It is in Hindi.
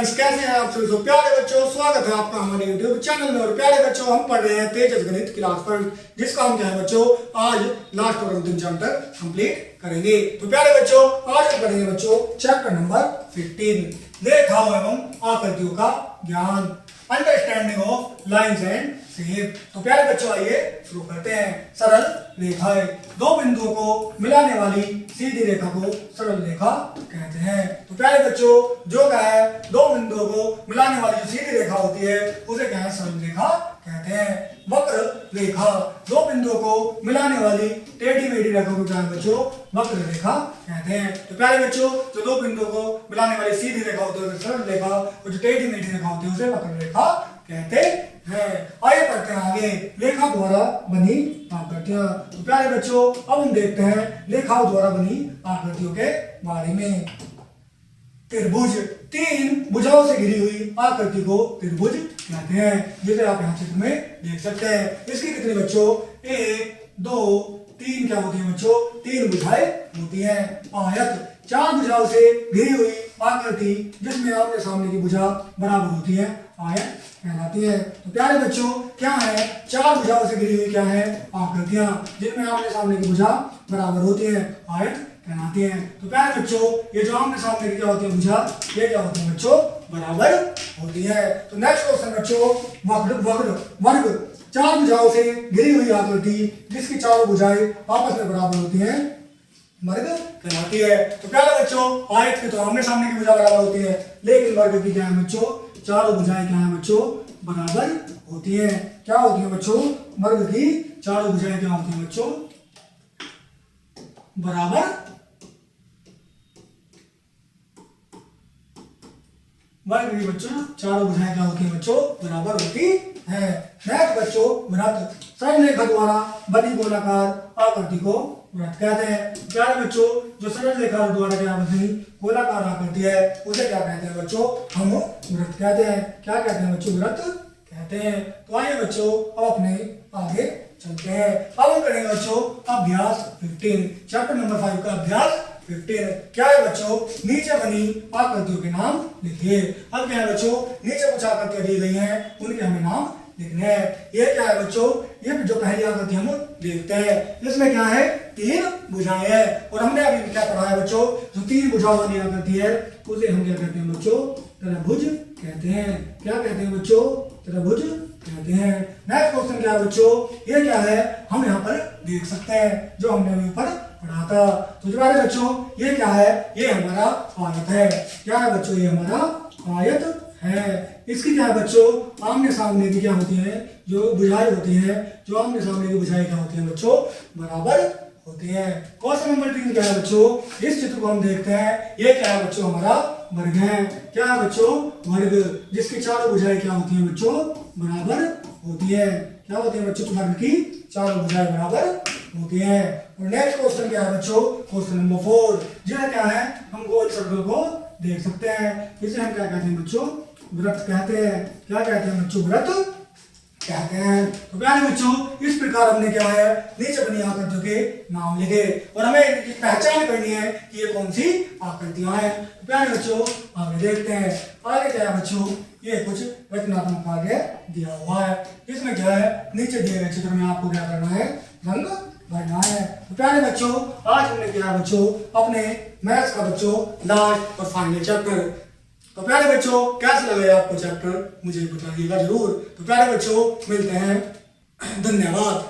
फ्रेंड्स, कैसे हैं आप सभी? तो प्यारे बच्चों, स्वागत है आपका हमारे YouTube चैनल में। और प्यारे बच्चों, हम पढ़ रहे हैं तेजस गणित क्लास पर, जिसका हम क्या है बच्चों, आज लास्ट और अंतिम चैप्टर कंप्लीट करेंगे। तो प्यारे बच्चों, आज हम पढ़ेंगे बच्चों चैप्टर नंबर 15, रेखाओं एवं आकृतियों का ज्ञान, understanding of lines and shape. तो प्यारे बच्चों, आइए शुरू करते हैं। सरल रेखाएं, दो बिंदुओं को मिलाने वाली सीधी रेखा को सरल रेखा कहते हैं। तो प्यारे बच्चों, जो क्या है, दो बिंदुओं को मिलाने वाली जो सीधी रेखा होती है उसे क्या है, सरल रेखा कहते हैं। वक्र रेखा, दो बिंदुओं को मिलाने वाली टेढ़ी मेढ़ी रेखा को क्या है बच्चों, वक्र रेखा कहते हैं। तो प्यारे बच्चों, जो दो बिंदुओं को मिलाने वाली सीधी रेखा होती है उसे सरल रेखा, और जो टेढ़ी मेढ़ी रेखा होती है उसे वक्र रेखा कहते हैं। आइए पढ़ते हैं आगे, रेखा द्वारा बनी आकृतियां। तो प्यारे बच्चों, अब हम देखते हैं रेखाओं द्वारा बनी आकृतियों के बारे में। त्रिभुज, तीन भुजाओं से घिरी हुई आकृति को त्रिभुज कहते हैं, जिसे आप यहाँ चित्र में देख सकते हैं। इसकी कितने बच्चों, 1 2 3 क्या होती है बच्चों, 3 भुजाएं होती हैं। आयत, चार भुजाओं से घिरी हुई आकृति जिसमें आमने सामने की भुजा बराबर होती है, आयत कहलाती है। तो प्यारे बच्चों, क्या है, चार भुजाओं से घिरी हुई क्या है, आकृतियां जिनमें आमने सामने की भुजा बराबर होती है, आयत कहलाती है। तो प्यारे बच्चों, ये जो आमने सामने की क्या होती है भुजा, ये क्या होती है बच्चों, बराबर होती है। तो नेक्स्ट क्वेश्चन बच्चों, वर्ग, चार भुजाओं से घिरी हुई आकृति जिसकी चारों भुजाएं आपस में बराबर होती हैं, वर्ग कहलाती है। तो प्यारे बच्चों, आयत की तो आमने सामने की भुजा बराबर होती है, लेकिन वर्ग की क्या है बच्चों, चारों भुजाएं क्या है बच्चों, बराबर होती है। क्या होती है बच्चों, वर्ग की चारों भुजाएं क्या होती है बच्चों, बराबर, वर्ग की बच्चों चारों भुजाएं क्या होती है बच्चों, बराबर होती है। नेक्स्ट बच्चों, वृत्त, सरल रेखा द्वारा बनी गोलाकार आकृति को वृत्त कहते हैं। प्यारे बच्चों, जो सरल रेखा द्वारा क्या बनी गोलाकार आकृति है उसे क्या कहते हैं बच्चों, हम वृत्त कहते हैं। क्या कहते हैं बच्चों, वृत्त कहते हैं। तो आइए बच्चों, अब अपने आगे चलते हैं। अब हम करेंगे बच्चों अभ्यास 15, चैप्टर नंबर 5 का अभ्यास 15। क्या है बच्चों, नीचे बनी आकृतियों के नाम लिखिए। अब क्या है बच्चों, नीचे कुछ आकृतियां दी गई हैं, उनके हमें नाम लिखने हैं। ये क्या है बच्चों, ये जो पहली आकृति हम देखते हैं, इसमें क्या है, तीन भुजाएं हैं। और हमने अभी क्या पढ़ा है बच्चों, जो तीन भुजाओं वाली आकृति है उसे हम क्या कहते हैं बच्चों, त्रिभुज कहते हैं। क्या कहते हैं बच्चों, त्रिभुज कहते हैं। नेक्स्ट क्वेश्चन क्या है बच्चों, ये क्या है, हम यहाँ पर देख सकते हैं जो हमने अभी ऊपर पढ़ा था। तो तुम्हारे बच्चों, ये क्या है, ये हमारा आयत है। क्या है बच्चों, ये हमारा आयत है। इसकी क्या है बच्चों, आमने सामने की क्या होती है, जो भुजाएं होती है, जो आमने सामने की भुजाएं क्या होती है बच्चों, बराबर होती है। क्वेश्चन नंबर 3 क्या है बच्चों, इस चित्र को हम देखते हैं, ये क्या है बच्चों, हमारा वर्ग है। क्या है बच्चों, वर्ग, जिसकी चारों भुजाएं क्या होती है बच्चों, बराबर होती है। क्या होती है बच्चों, वर्ग की चारों भुजाएं बराबर होती है। और नेक्स्ट क्वेश्चन क्या है बच्चों, क्वेश्चन नंबर 4, यह क्या है, हम गोल सर्कल को देख सकते हैं, इसे हम क्या कहते हैं बच्चों, वृत्त कहते हैं। क्या कहते हैं बच्चों, वृत्त कहते हैं। तो प्यारे बच्चों, इस प्रकार हमने क्या है, नीचे बनी आकृतियों के नाम लिखे और हमें इनकी पहचान करनी है कि ये कौन सी आकृतियां हैं। तो प्यारे बच्चों, आगे देखते हैं। आगे क्या है बच्चों, ये कुछ रचनात्मक कार्य दिया हुआ है, इसमें क्या है, नीचे दिए गए चित्र में आपको क्या करना है, रंग भरना है। तो प्यारे बच्चों, आज हमने क्या है बच्चों, अपने मैथ्स का बच्चों लास्ट और फाइनल चैप्टर। तो प्यारे बच्चों, कैसा लगा आपको चैप्टर, मुझे बताइएगा जरूर। तो प्यारे बच्चों, मिलते हैं, धन्यवाद।